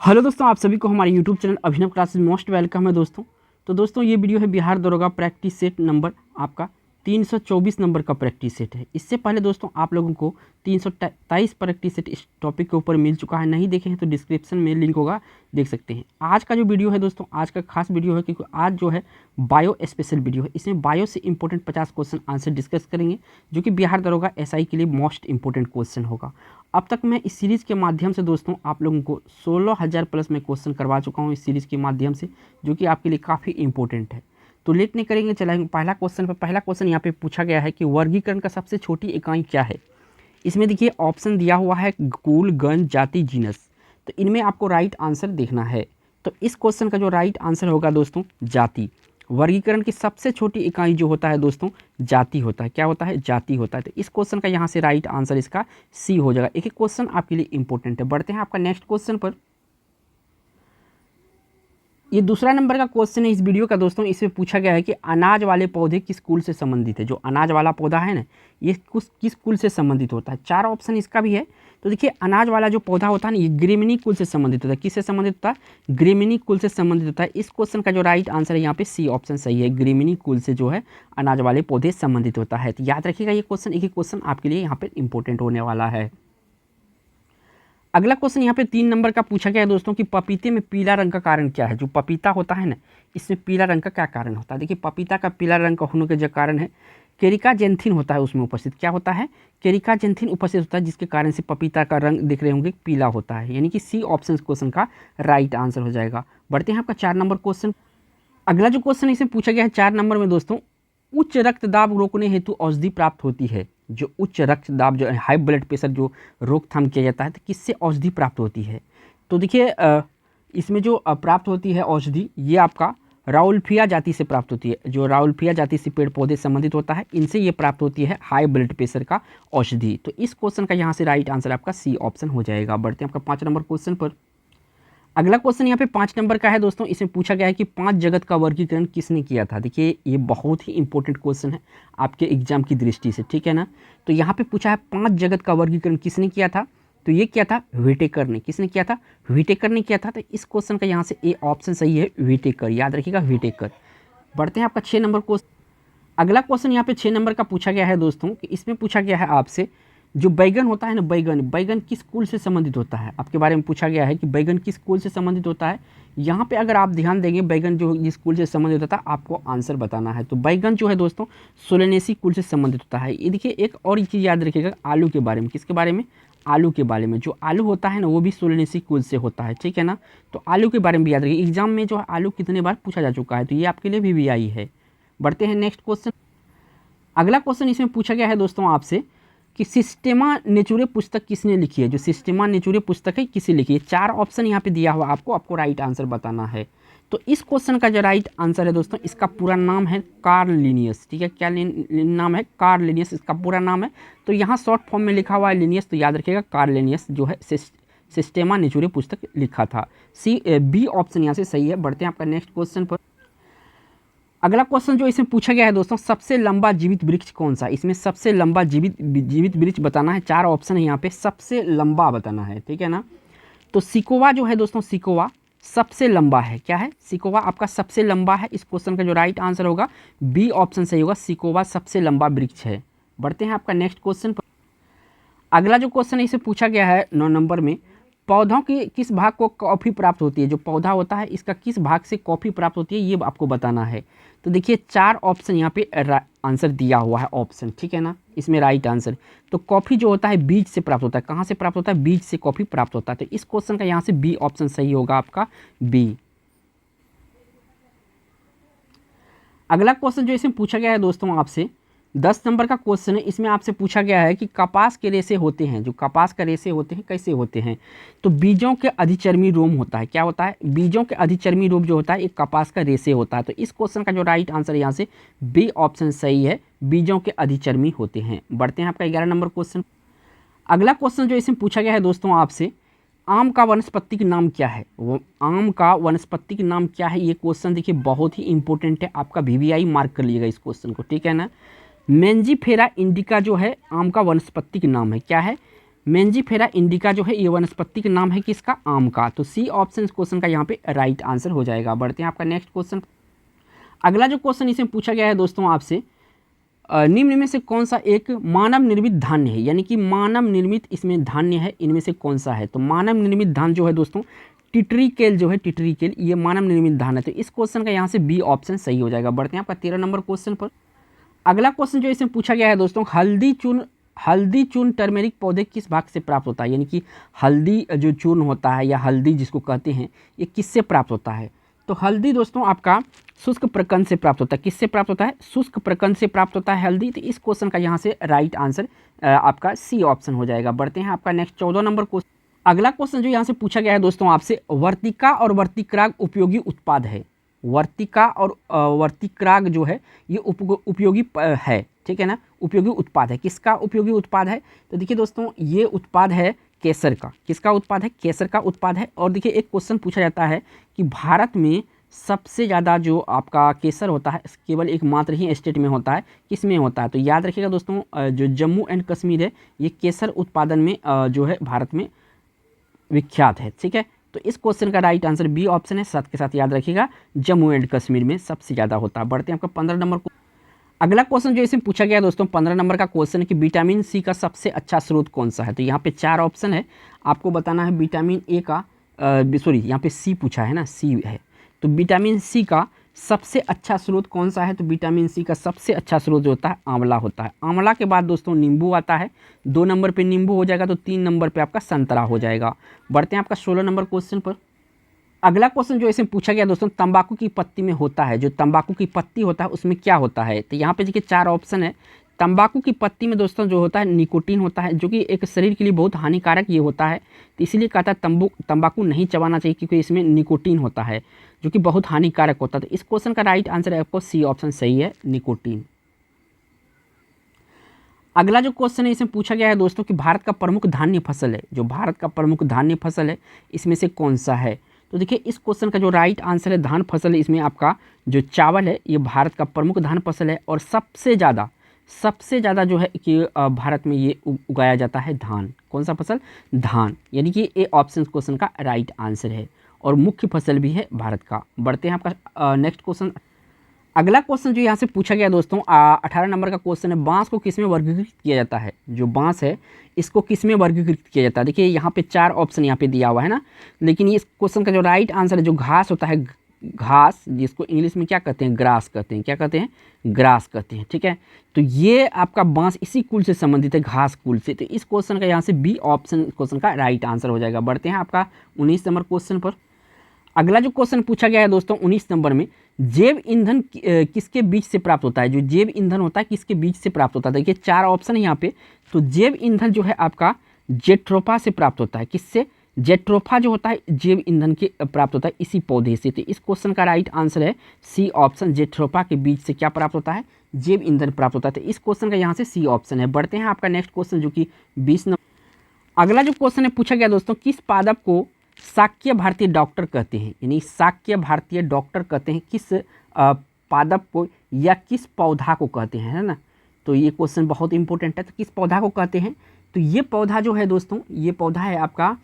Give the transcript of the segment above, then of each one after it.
Hello दोस्तों, आप सभी को हमारे यूट्यूब चैनल अभिनव क्लासेस मोस्ट वेलकम है दोस्तों। तो दोस्तों ये वीडियो है बिहार दरोगा प्रैक्टिस सेट नंबर आपका 324 नंबर का प्रैक्टिस सेट है। इससे पहले दोस्तों आप लोगों को 323 प्रैक्टिस सेट इस टॉपिक के ऊपर मिल चुका है। नहीं देखे हैं तो डिस्क्रिप्शन में लिंक होगा, देख सकते हैं। आज का जो वीडियो है दोस्तों, आज का खास वीडियो है क्योंकि आज जो है बायो स्पेशल वीडियो है। इसमें बायो से इंपॉर्टेंट 50 क्वेश्चन आंसर डिस्कस करेंगे, जो कि बिहार दरोगा एसआई के लिए मोस्ट इंपॉर्टेंट क्वेश्चन होगा। अब तक मैं इस सीरीज़ के माध्यम से दोस्तों आप लोगों को 16,000 प्लस में क्वेश्चन करवा चुका हूं इस सीरीज़ के माध्यम से, जो कि आपके लिए काफ़ी इंपॉर्टेंट है। तो लेट नहीं करेंगे, चलाएंगे पहला क्वेश्चन यहाँ पे पूछा गया है कि वर्गीकरण का सबसे छोटी इकाई क्या है। इसमें देखिए ऑप्शन दिया हुआ है कुल, गण, जाति, जीनस। तो इनमें आपको राइट आंसर देखना है। तो इस क्वेश्चन का जो राइट आंसर होगा दोस्तों जाति। वर्गीकरण की सबसे छोटी इकाई जो होता है दोस्तों जाति होता है। क्या होता है? जाति होता है। तो इस क्वेश्चन का यहाँ से राइट आंसर इसका सी हो जाएगा। एक एक क्वेश्चन आपके लिए इंपॉर्टेंट है। बढ़ते हैं आपका नेक्स्ट क्वेश्चन पर। ये दूसरा नंबर का क्वेश्चन है इस वीडियो का दोस्तों। इसमें पूछा गया है कि अनाज वाले पौधे किस कुल से संबंधित है। जो अनाज वाला पौधा है ना, ये किस कुल से संबंधित होता है। चार ऑप्शन इसका भी है। तो देखिए अनाज वाला जो पौधा होता है ना, ये ग्रेमिनी कुल से संबंधित होता है। किससे संबंधित होता है? ग्रेमिनी कुल से संबंधित होता है। इस क्वेश्चन का जो राइट आंसर है यहाँ पे सी ऑप्शन सही है। ग्रेमिनी कुल से जो है अनाज वाले पौधे संबंधित होता है। तो याद रखिएगा ये क्वेश्चन, एक ही क्वेश्चन आपके लिए यहाँ पे इंपॉर्टेंट होने वाला है। अगला क्वेश्चन यहाँ पे 3 नंबर का पूछा गया है दोस्तों कि पपीते में पीला रंग का कारण क्या है। जो पपीता होता है ना, इसमें पीला रंग का क्या कारण होता है। देखिए पपीता का पीला रंग का होने का जो कारण है केरिकाजेंथिन होता है उसमें उपस्थित। क्या होता है? केरिकाजेंथिन उपस्थित होता है, जिसके कारण से पपीता का रंग देख रहे होंगे पीला होता है। यानी कि सी ऑप्शन क्वेश्चन का राइट आंसर हो जाएगा। बढ़ते हैं आपका 4 नंबर क्वेश्चन। अगला जो क्वेश्चन इसमें पूछा गया है 4 नंबर में दोस्तों, उच्च रक्तदाब रोकने हेतु औषधि प्राप्त होती है। जो उच्च रक्तदाब जो हाई ब्लड प्रेशर जो रोकथाम किया जाता है, तो किससे औषधि प्राप्त होती है। तो देखिए इसमें जो प्राप्त होती है औषधि, ये आपका राउल्फिया जाति से प्राप्त होती है। जो राउल्फिया जाति से पेड़ पौधे संबंधित होता है, इनसे ये प्राप्त होती है हाई ब्लड प्रेशर का औषधि। तो इस क्वेश्चन का यहाँ से राइट आंसर आपका सी ऑप्शन हो जाएगा। बढ़ते हैं आपका 5 नंबर क्वेश्चन पर। अगला क्वेश्चन यहाँ पे 5 नंबर का है दोस्तों। इसमें पूछा गया है कि 5 जगत का वर्गीकरण किसने किया था। देखिए ये बहुत ही इंपॉर्टेंट क्वेश्चन है आपके एग्जाम की दृष्टि से, ठीक है ना। तो यहाँ पे पूछा है 5 जगत का वर्गीकरण किसने किया था। तो ये क्या था? व्हिटेकर ने। किसने किया था? व्हिटेकर ने किया था। तो इस क्वेश्चन का यहाँ से ए ऑप्शन सही है, व्हिटेकर। याद रखिएगा व्हिटेकर। बढ़ते हैं आपका 6 नंबर क्वेश्चन। अगला क्वेश्चन यहाँ पे 6 नंबर का पूछा गया है दोस्तों कि इसमें पूछा गया है आपसे जो बैगन होता है ना, बैगन किस कुल से संबंधित होता है। आपके बारे में पूछा गया है कि बैगन किस कुल से संबंधित होता है। यहाँ पे अगर आप ध्यान देंगे बैगन जो जिस कुल से संबंधित होता है आपको आंसर बताना है। तो बैगन जो है दोस्तों सोलेनेसी कुल से संबंधित होता है। ये देखिए एक और चीज़ याद रखिएगा आलू के बारे में। किसके बारे में? आलू के बारे में। जो आलू होता है ना, वो भी सोलेनेसी कुल से होता है, ठीक है ना। तो आलू के बारे में भी याद रखिए। एग्जाम में जो है आलू कितने बार पूछा जा चुका है, तो ये आपके लिए भी आई है। बढ़ते हैं नेक्स्ट क्वेश्चन। अगला क्वेश्चन इसमें पूछा गया है दोस्तों आपसे कि सिस्टेमा नेचुरे पुस्तक किसने लिखी है। जो सिस्टेमा नेचुरे पुस्तक है किसे लिखी है। 4 ऑप्शन यहाँ पे दिया हुआ आपको राइट आंसर बताना है। तो इस क्वेश्चन का जो राइट आंसर है दोस्तों, इसका पूरा नाम है कार्ल लिनियस, ठीक है। क्या नाम है? कार्ल लिनियस इसका पूरा नाम है। तो यहाँ शॉर्ट फॉर्म में लिखा हुआ है लिनियस, तो याद रखिएगा कार्ल लिनियस जो है सिस्टेमा नेचुरे पुस्तक लिखा था। बी ऑप्शन यहाँ से सही है। बढ़ते हैं आपका नेक्स्ट क्वेश्चन पर। अगला क्वेश्चन जो इसमें पूछा गया है दोस्तों, सबसे लंबा जीवित वृक्ष कौन सा। इसमें सबसे लंबा जीवित वृक्ष बताना है। 4 ऑप्शन है यहाँ पे, सबसे लंबा बताना है, ठीक है ना। तो सिकोवा जो है दोस्तों, सिकोवा सबसे लंबा है। क्या है? सिकोवा आपका सबसे लंबा है। इस क्वेश्चन का जो राइट आंसर होगा बी ऑप्शन सही होगा, सिकोवा सबसे लंबा वृक्ष है। बढ़ते हैं आपका नेक्स्ट क्वेश्चन पर। अगला जो क्वेश्चन है इसे पूछा गया है 9 नंबर में, पौधों के किस भाग को कॉफ़ी प्राप्त होती है। जो पौधा होता है इसका किस भाग से कॉफ़ी प्राप्त होती है, ये आपको बताना है। तो देखिए 4 ऑप्शन यहाँ पे आंसर दिया हुआ है ऑप्शन, ठीक है ना। इसमें राइट आंसर तो कॉफ़ी जो होता है बीज से प्राप्त होता है। कहाँ से प्राप्त होता है? बीज से कॉफ़ी प्राप्त होता है। तो इस क्वेश्चन का यहाँ से बी ऑप्शन सही होगा आपका, बी। अगला क्वेश्चन जो इसमें पूछा गया है दोस्तों आपसे 10 नंबर का क्वेश्चन है। इसमें आपसे पूछा गया है कि कपास के रेशे होते हैं। जो कपास के रेशे होते हैं कैसे होते हैं। तो बीजों के अधिचर्मी रोम होता है। क्या होता है? बीजों के अधिचर्मी रोम जो होता है एक कपास का रेशे होता है। तो इस क्वेश्चन का जो राइट आंसर यहाँ से बी ऑप्शन सही है, बीजों के अधिचर्मी होते हैं। बढ़ते हैं आपका 11 नंबर क्वेश्चन। अगला क्वेश्चन जो इसमें पूछा गया है दोस्तों आपसे, आम का वानस्पतिक नाम क्या है। वो आम का वानस्पतिक नाम क्या है, ये क्वेश्चन देखिए बहुत ही इंपॉर्टेंट है। आपका वीवीआई मार्क कर लीजिएगा इस क्वेश्चन को, ठीक है ना। मेंजीफेरा इंडिका जो है आम का वानस्पतिक नाम है। क्या है? मेंजीफेरा इंडिका जो है ये वनस्पति का नाम है किसका, आम का। तो सी ऑप्शन इस क्वेश्चन का यहाँ पे राइट आंसर हो जाएगा। बढ़ते हैं आपका नेक्स्ट क्वेश्चन। अगला जो क्वेश्चन इसमें पूछा गया है दोस्तों आपसे, निम्न में से कौन सा एक मानव निर्मित धान्य है, यानी कि मानव निर्मित इसमें धान्य है, इनमें से कौन सा है। तो मानव निर्मित धान जो है दोस्तों टिटरीकेल जो है, टिटरीकेल ये मानव निर्मित धान है। तो इस क्वेश्चन का यहाँ से बी ऑप्शन सही हो जाएगा। बढ़ते हैं आपका 13 नंबर क्वेश्चन पर। अगला क्वेश्चन जो इसमें पूछा गया है दोस्तों, हल्दी चूर्ण टर्मेरिक पौधे किस भाग से प्राप्त होता है, यानी कि हल्दी जो चूर्ण होता है या हल्दी जिसको कहते हैं ये किससे प्राप्त होता है। तो हल्दी दोस्तों आपका शुष्क प्रकंद से प्राप्त होता है। किससे प्राप्त होता है, शुष्क प्रकंद से प्राप्त होता है हल्दी। तो इस क्वेश्चन का यहाँ से राइट आंसर आपका सी ऑप्शन हो जाएगा। बढ़ते हैं आपका नेक्स्ट 14 नंबर क्वेश्चन। अगला क्वेश्चन जो यहाँ से पूछा गया है दोस्तों आपसे, वर्तिका और वर्तिक्राग उपयोगी उत्पाद है। वर्तिका और वर्तिक्राग जो है ये उपयोगी है, ठीक है ना, उपयोगी उत्पाद है। किसका उपयोगी उत्पाद है, तो देखिए दोस्तों ये उत्पाद है केसर का। किसका उत्पाद है, केसर का उत्पाद है। और देखिए एक क्वेश्चन पूछा जाता है कि भारत में सबसे ज़्यादा जो आपका केसर होता है केवल एकमात्र ही स्टेट में होता है, किस में होता है। तो याद रखिएगा दोस्तों जो जम्मू एंड कश्मीर है ये केसर उत्पादन में जो है भारत में विख्यात है, ठीक है। तो इस क्वेश्चन का राइट आंसर बी ऑप्शन है। साथ के साथ याद रखिएगा जम्मू एंड कश्मीर में सबसे ज़्यादा होता है। बढ़ते हैं आपका 15 नंबर को। अगला क्वेश्चन जो इसमें पूछा गया दोस्तों 15 नंबर का क्वेश्चन है कि विटामिन सी का सबसे अच्छा स्रोत कौन सा है। तो यहाँ पे 4 ऑप्शन है, आपको बताना है विटामिन ए का सॉरी यहाँ पे सी पूछा है ना, सी है। तो विटामिन सी का सबसे अच्छा स्रोत कौन सा है, तो विटामिन सी का सबसे अच्छा स्रोत जो होता है आंवला होता है। आंवला के बाद दोस्तों नींबू आता है, 2 नंबर पे नींबू हो जाएगा, तो 3 नंबर पे आपका संतरा हो जाएगा। बढ़ते हैं आपका 16 नंबर क्वेश्चन पर। अगला क्वेश्चन जो इसमें पूछा गया दोस्तों, तंबाकू की पत्ती में होता है, जो तंबाकू की पत्ती होता है उसमें क्या होता है। तो यहाँ पे देखिए 4 ऑप्शन है। तंबाकू की पत्ती में दोस्तों जो होता है निकोटीन होता है, जो कि एक शरीर के लिए बहुत हानिकारक ये होता है। तो इसीलिए कहता है तंबाकू नहीं चबाना चाहिए, क्योंकि इसमें निकोटीन होता है जो कि बहुत हानिकारक होता है। तो इस क्वेश्चन का राइट आंसर है आपको सी ऑप्शन सही है, निकोटीन। अगला जो क्वेश्चन है इसमें पूछा गया है दोस्तों कि भारत का प्रमुख धान्य फसल है, जो भारत का प्रमुख धान्य फसल है इसमें से कौन सा है। तो देखिए इस क्वेश्चन का जो राइट आंसर है धान फसल है। इसमें आपका जो चावल है ये भारत का प्रमुख धान फसल है, और सबसे ज़्यादा जो है कि भारत में ये उगाया जाता है धान। कौन सा फसल, धान, यानी कि ए ऑप्शन क्वेश्चन का राइट आंसर है, और मुख्य फसल भी है भारत का। बढ़ते हैं आपका नेक्स्ट क्वेश्चन। अगला क्वेश्चन जो यहाँ से पूछा गया दोस्तों 18 नंबर का क्वेश्चन है, बांस को किस में वर्गीकृत किया जाता है। जो बांस है इसको किस में वर्गीकृत किया जाता है। देखिए यहाँ पे 4 ऑप्शन यहाँ पे दिया हुआ है ना, लेकिन इस क्वेश्चन का जो राइट आंसर है, जो घास होता है, घास जिसको इंग्लिश में क्या कहते हैं, ग्रास कहते हैं। क्या कहते हैं, ग्रास कहते हैं, ठीक है। तो ये आपका बांस इसी कुल से संबंधित है, घास कुल से। तो इस क्वेश्चन का यहाँ से बी ऑप्शन क्वेश्चन का राइट आंसर हो जाएगा। बढ़ते हैं आपका 19 नंबर क्वेश्चन पर। अगला जो क्वेश्चन पूछा गया है दोस्तों 19 नंबर में, जैव ईंधन किसके बीज से प्राप्त होता है। जो जैव ईंधन होता है किसके बीज से प्राप्त होता है। देखिए 4 ऑप्शन है यहाँ पे। तो जैव ईंधन जो है आपका जेट्रोफा से प्राप्त होता है। किससे, जेट्रोफा जो होता है जैव ईंधन के प्राप्त होता है इसी पौधे से। तो इस क्वेश्चन का राइट आंसर है सी ऑप्शन, जेट्रोफा के बीज से क्या प्राप्त होता है, जैव ईंधन प्राप्त होता है। तो इस क्वेश्चन का यहाँ से सी ऑप्शन है। बढ़ते हैं आपका नेक्स्ट क्वेश्चन जो कि 20 नंबर। अगला जो क्वेश्चन है पूछा गया दोस्तों, किस पादप को शाक्य भारतीय डॉक्टर कहते हैं, यानी शाक्य भारतीय डॉक्टर कहते हैं किस पादप को या किस पौधा को कहते हैं, है ना। तो ये क्वेश्चन बहुत इंपॉर्टेंट है। तो किस पौधा को कहते हैं, तो ये पौधा जो है दोस्तों, ये पौधा है आपका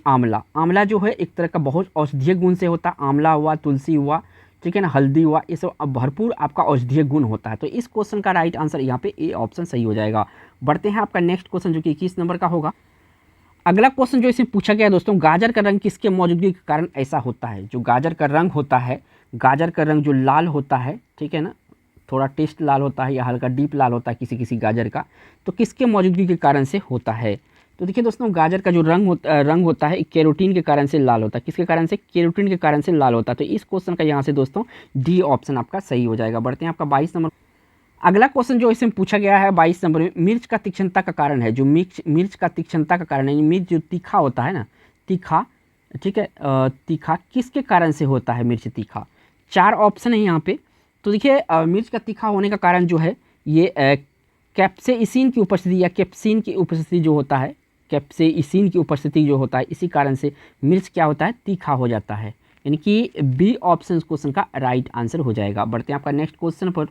आंवला। आंवला जो है एक तरह का बहुत औषधीय गुण से होता है। आंवला हुआ, तुलसी हुआ, ठीक है ना, हल्दी हुआ, ये सब भरपूर आपका औषधीय गुण होता है। तो इस क्वेश्चन का राइट आंसर यहाँ पे ए ऑप्शन सही हो जाएगा। बढ़ते हैं आपका नेक्स्ट क्वेश्चन जो कि 21 नंबर का होगा। अगला क्वेश्चन जो इसमें पूछा गया है दोस्तों, गाजर का रंग किसके मौजूदगी के कारण ऐसा होता है। जो गाजर का रंग होता है, गाजर का रंग जो लाल होता है, ठीक है ना, थोड़ा टेस्ट लाल होता है या हल्का डीप लाल होता है किसी किसी गाजर का, तो किसके मौजूदगी के कारण से होता है। तो देखिए दोस्तों गाजर का जो रंग होता है कैरोटीन के कारण से लाल होता है। किसके कारण से, कैरोटीन के कारण से लाल होता है। तो इस क्वेश्चन का यहाँ से दोस्तों डी ऑप्शन आपका सही हो जाएगा। बढ़ते हैं आपका 22 नंबर। अगला क्वेश्चन जो इसमें पूछा गया है 22 नंबर में, मिर्च का तीक्ष्णता का कारण है। जो मिर्च का तीक्ष्णता का कारण है, मिर्च जो तीखा होता है ना, तीखा, ठीक है, तीखा किसके कारण से होता है मिर्च तीखा। 4 ऑप्शन है यहाँ पे। तो देखिए मिर्च का तीखा होने का कारण जो है ये कैप्सेइसिन की उपस्थिति या कैप्सिन की उपस्थिति जो होता है, कैप्सेइसिन की उपस्थिति जो होता है, इसी कारण से मिर्च क्या होता है, तीखा हो जाता है। यानी कि बी ऑप्शन क्वेश्चन का राइट आंसर हो जाएगा। बढ़ते हैं आपका नेक्स्ट क्वेश्चन पर।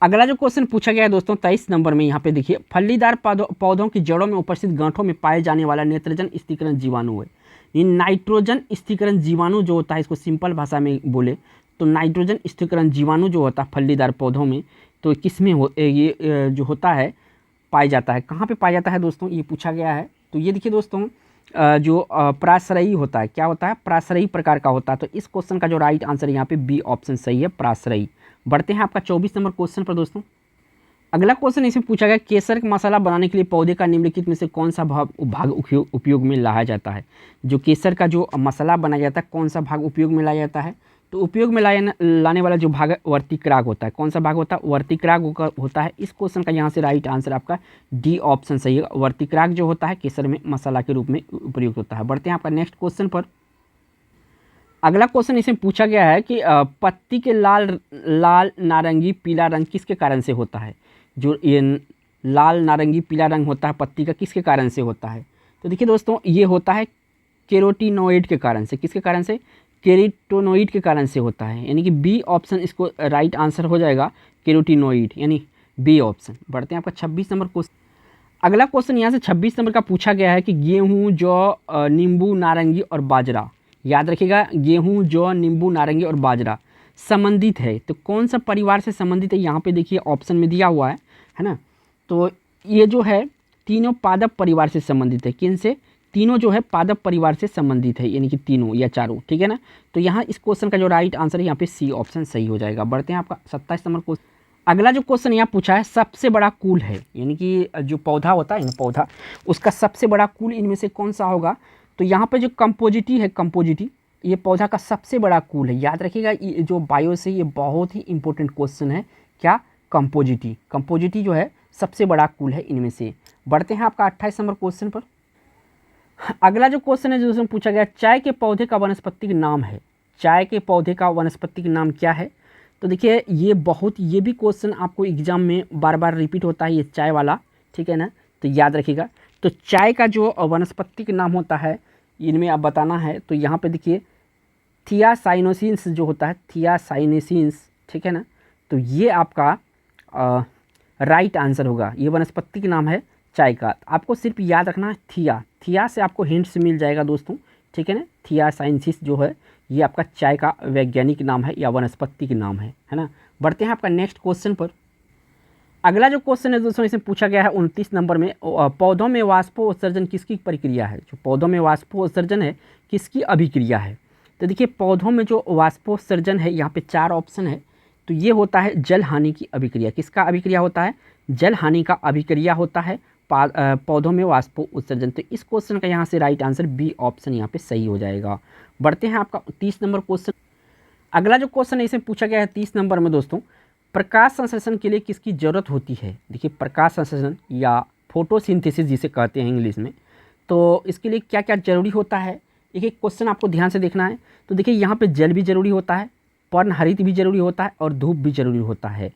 अगला जो क्वेश्चन पूछा गया है दोस्तों 23 नंबर में, यहाँ पे देखिए, फलीदार पौधों की जड़ों में उपस्थित गांठों में पाए जाने वाला नाइट्रोजन स्थिरीकरण जीवाणु है। ये नाइट्रोजन स्थिरीकरण जीवाणु जो होता है, इसको सिंपल भाषा में बोले तो नाइट्रोजन स्थिरीकरण जीवाणु जो होता है फलीदार पौधों में, तो किस में ये जो होता है पाया जाता है, कहाँ पे पाया जाता है दोस्तों, ये पूछा गया है। तो ये देखिए दोस्तों, जो प्राश्रयी होता है, क्या होता है, प्राश्रयी प्रकार का होता है। तो इस क्वेश्चन का जो राइट आंसर है यहाँ पे बी ऑप्शन सही है, प्राश्रयी। बढ़ते हैं आपका 24 नंबर क्वेश्चन पर दोस्तों। अगला क्वेश्चन इसमें पूछा गया, केसर का मसाला बनाने के लिए पौधे का निम्नलिखित में से कौन सा भाग उपयोग में लाया जाता है। जो केसर का जो मसाला बनाया जाता है, कौन सा भाग उपयोग में लाया जाता है, तो उपयोग में लाने वाला जो भाग है वर्तिक्राग होता है। कौन सा भाग होता है, वर्तिक्राग होता है। इस क्वेश्चन का यहाँ से राइट आंसर आपका डी ऑप्शन सही है। वर्तिक्राग जो होता है केसर में मसाला के रूप में उपयुक्त होता है। बढ़ते हैं आपका नेक्स्ट क्वेश्चन पर। अगला क्वेश्चन इसमें पूछा गया है कि पत्ती के लाल नारंगी पीला रंग किसके कारण से होता है। जो ये लाल नारंगी पीला रंग होता है पत्ती का, किसके कारण से होता है। तो देखिए दोस्तों, ये होता है कैरोटीनॉइड के कारण से। किसके कारण से, कैरोटीनॉइड के कारण से होता है, यानी कि बी ऑप्शन इसको राइट आंसर हो जाएगा, कैरोटीनॉइड यानी बी ऑप्शन। बढ़ते हैं आपका 26 नंबर क्वेश्चन। अगला क्वेश्चन यहाँ से 26 नंबर का पूछा गया है कि गेहूँ, जौ, नींबू, नारंगी और बाजरा, याद रखिएगा, गेहूँ, जौ, नींबू, नारंगी और बाजरा संबंधित है। तो कौन सा परिवार से संबंधित है, यहाँ पे देखिए ऑप्शन में दिया हुआ है ना। तो ये जो है तीनों पादप परिवार से संबंधित है। किन से, तीनों जो है पादप परिवार से संबंधित है, यानी कि तीनों या चारों, ठीक है ना। तो यहाँ इस क्वेश्चन का जो राइट आंसर है यहाँ पे सी ऑप्शन सही हो जाएगा। बढ़ते हैं आपका 27 नंबर क्वेश्चन। अगला जो क्वेश्चन यहाँ पूछा है, सबसे बड़ा कुल है, यानी कि जो पौधा होता है ना, पौधा, उसका सबसे बड़ा कुल इनमें से कौन सा होगा। तो यहाँ पे जो कंपोजिटी है, कंपोजिटी, ये पौधा का सबसे बड़ा कुल है। याद रखिएगा, ये जो बायो से ये बहुत ही इंपॉर्टेंट क्वेश्चन है, क्या, कंपोजिटी। कंपोजिटी जो है सबसे बड़ा कुल है इनमें से। बढ़ते हैं आपका 28 नंबर क्वेश्चन पर। अगला जो क्वेश्चन है जो उसमें पूछा गया, चाय के पौधे का वानस्पतिक नाम है। चाय के पौधे का वानस्पतिक नाम क्या है। तो देखिए, ये भी क्वेश्चन आपको एग्जाम में बार बार रिपीट होता है, ये चाय वाला, ठीक है ना। तो याद रखिएगा, तो चाय का जो वानस्पतिक नाम होता है इनमें आप बताना है। तो यहाँ पे देखिए थियासाइनोसिन्स जो होता है, थियासाइनेसिन्स, ठीक है ना। तो ये आपका राइट आंसर होगा। ये वनस्पतिक नाम है चाय का। आपको सिर्फ याद रखना है थिया से आपको हिंट्स मिल जाएगा दोस्तों, ठीक है ना। थियासाइनेसिस जो है ये आपका चाय का वैज्ञानिक नाम है या वनस्पतिक नाम है ना। बढ़ते हैं आपका नेक्स्ट क्वेश्चन पर। अगला जो क्वेश्चन है दोस्तों इसमें पूछा गया है 29 नंबर में, पौधों में वाष्पोत्सर्जन किसकी प्रक्रिया है। जो पौधों में वाष्पोत्सर्जन है किसकी अभिक्रिया है। तो देखिए, पौधों में जो वाष्पोत्सर्जन है यहाँ पे 4 ऑप्शन है। तो ये होता है जल हानि की अभिक्रिया। किसका अभिक्रिया होता है, जल हानि का अभिक्रिया होता है पौधों में वाष्पोत्सर्जन। तो इस क्वेश्चन का यहाँ से राइट आंसर बी ऑप्शन यहाँ पे सही हो जाएगा। बढ़ते हैं आपका 30 नंबर क्वेश्चन। अगला जो क्वेश्चन है इसमें पूछा गया है 30 नंबर में दोस्तों, प्रकाश संश्लेषण के लिए किसकी ज़रूरत होती है। देखिए, प्रकाश संश्लेषण या फोटोसिंथेसिस जिसे कहते हैं इंग्लिश में, तो इसके लिए क्या क्या जरूरी होता है। एक एक क्वेश्चन आपको ध्यान से देखना है। तो देखिए, यहाँ पे जल भी जरूरी होता है, पर्णहरित भी जरूरी होता है और धूप भी जरूरी होता है।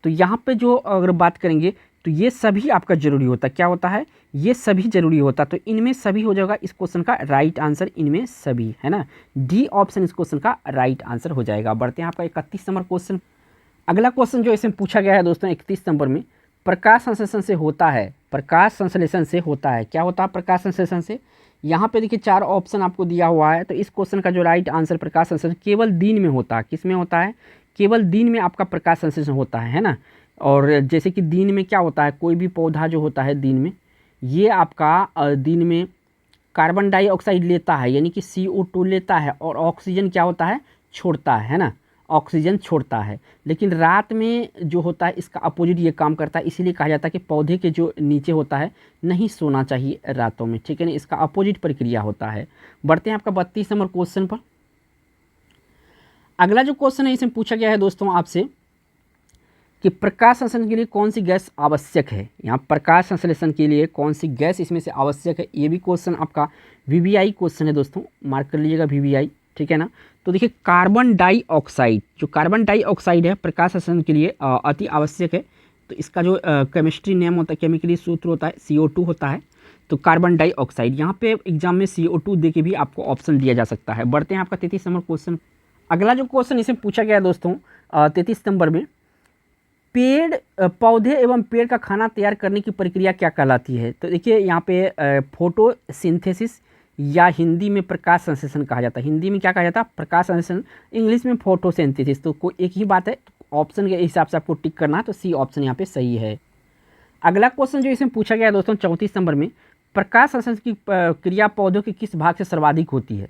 तो यहाँ पे जो अगर बात करेंगे तो ये सभी आपका जरूरी होता है। क्या होता है, ये सभी जरूरी होता है। तो इनमें सभी हो जाएगा इस क्वेश्चन का राइट आंसर, इनमें सभी, है ना। डी ऑप्शन इस क्वेश्चन का राइट आंसर हो जाएगा। बढ़ते हैं आपका 31 नंबर क्वेश्चन। अगला क्वेश्चन जो इसमें पूछा गया है दोस्तों 31 नंबर में, प्रकाश संश्लेषण से होता है। प्रकाश संश्लेषण से होता है, क्या होता है प्रकाश संश्लेषण से। यहाँ पे देखिए 4 ऑप्शन आपको दिया हुआ है। तो इस क्वेश्चन का जो राइट आंसर, प्रकाश संश्लेषण केवल दिन में होता है। किस में होता है, केवल दिन में आपका प्रकाश संश्लेषण होता है ना। और जैसे कि दिन में क्या होता है, कोई भी पौधा जो होता है दिन में, ये आपका दिन में कार्बन डाइऑक्साइड लेता है, यानी कि CO2 लेता है, और ऑक्सीजन क्या होता है, छोड़ता है ना, ऑक्सीजन छोड़ता है। लेकिन रात में जो होता है इसका अपोजिट ये काम करता है। इसीलिए कहा जाता है कि पौधे के जो नीचे होता है नहीं सोना चाहिए रातों में, ठीक है ना। इसका अपोजिट प्रक्रिया होता है। बढ़ते हैं आपका 32 नंबर क्वेश्चन पर। अगला जो क्वेश्चन है इसमें पूछा गया है दोस्तों आपसे कि प्रकाश संश्लेषण के लिए कौन सी गैस आवश्यक है। यहाँ प्रकाश संश्लेषण के लिए कौन सी गैस इसमें से आवश्यक है। ये भी क्वेश्चन आपका VVI क्वेश्चन है दोस्तों, मार्क कर लीजिएगा VVI, ठीक है ना। तो देखिए, कार्बन डाइऑक्साइड, जो कार्बन डाइऑक्साइड है प्रकाश संश्लेषण के लिए अति आवश्यक है। तो इसका जो केमिस्ट्री नेम होता है, केमिकली सूत्र होता है, CO2 होता है। तो कार्बन डाइऑक्साइड, यहाँ पे एग्जाम में CO2 दे के भी आपको ऑप्शन दिया जा सकता है। बढ़ते हैं आपका 33 नंबर क्वेश्चन। अगला जो क्वेश्चन इसमें पूछा गया है दोस्तों 33 नंबर में, पौधे एवं पेड़ का खाना तैयार करने की प्रक्रिया क्या कहलाती है? तो देखिए यहाँ पे फोटोसिंथेसिस या हिंदी में प्रकाश संश्लेषण कहा जाता है। हिंदी में क्या कहा जाता है? प्रकाश संश्लेषण, इंग्लिश में फोटोसिंथेसिस। तो कोई एक ही बात है, ऑप्शन के हिसाब से आपको टिक करना है, तो सी ऑप्शन यहाँ पे सही है। अगला क्वेश्चन जो इसमें पूछा गया है दोस्तों 34 नंबर में, प्रकाश संश्लेषण की क्रिया पौधों के किस भाग से सर्वाधिक होती है?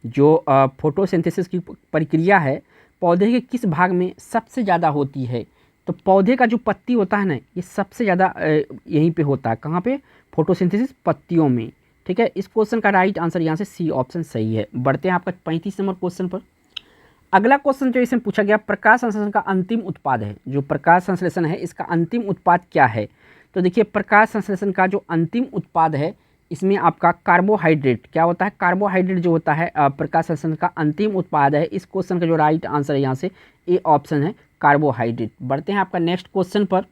जो फोटोसिंथेसिस की प्रक्रिया है पौधे के किस भाग में सबसे ज़्यादा होती है? तो पौधे का जो पत्ती होता है ना, ये सबसे ज़्यादा यहीं पे होता है। कहाँ पे? फोटोसिंथेसिस पत्तियों में। ठीक है, इस क्वेश्चन का राइट आंसर यहाँ से सी ऑप्शन सही है। बढ़ते हैं आपका 35 नंबर क्वेश्चन पर। अगला क्वेश्चन जो इसमें पूछा गया, प्रकाश संश्लेषण का अंतिम उत्पाद है, जो प्रकाश संश्लेषण है इसका अंतिम उत्पाद क्या है? तो देखिए प्रकाश संश्लेषण का जो अंतिम उत्पाद है इसमें आपका कार्बोहाइड्रेट क्या होता है? कार्बोहाइड्रेट जो होता है प्रकाश संश्लेषण का अंतिम उत्पाद है। इस क्वेश्चन का जो राइट आंसर है यहाँ से ए ऑप्शन है, कार्बोहाइड्रेट। बढ़ते हैं आपका नेक्स्ट क्वेश्चन पर।